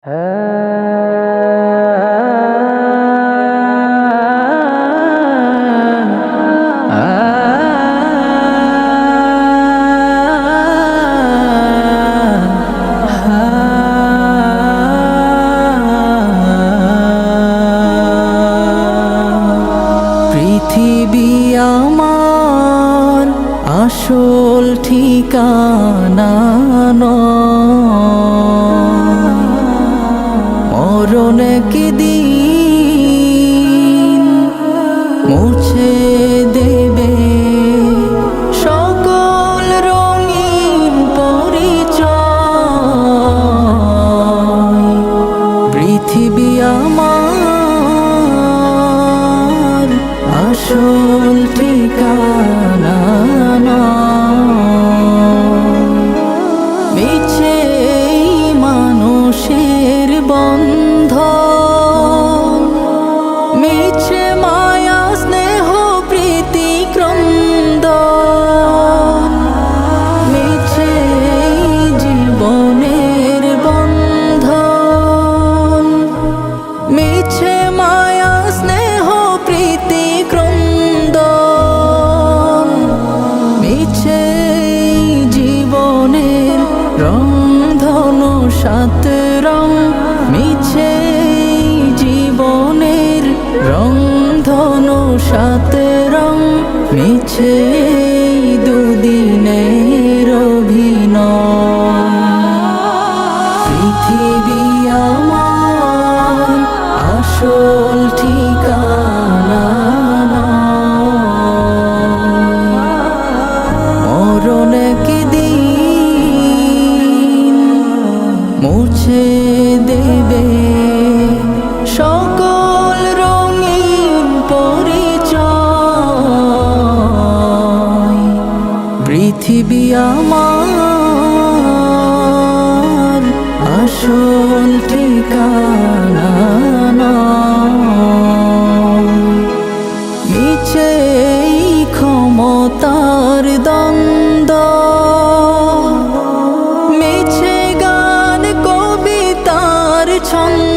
পৃথিবী আমার আসল ঠিকানা মরণ একদিন মুছে দেবে সকল রঙিন পরিচয়। পৃথিবী আমার আসল ঠিকানা মিছে মানুষের বন্ধন, মিছে মায়া স্নেহ প্রীতি ক্রন্দন, মিছে জীবনের বন্ধন, মিছে মায়া স্নেহ প্রীতি ক্রন্দন, মিছে জীবনের রংধনু সাত রং, মিছে জীবনের রংধনু সাত রং, মিছে দুদিনের অভিনয়। পৃথিবী আমার আসল ঠিকানা মরণ একদিন মুছে দেবে সকল রঙিন পরিচয়। পৃথিবী আমার আসল ঠিকানা মিছে ক্ষমতার দ্বন্দ্ব, মিছে গান কবিতার ছন্দ,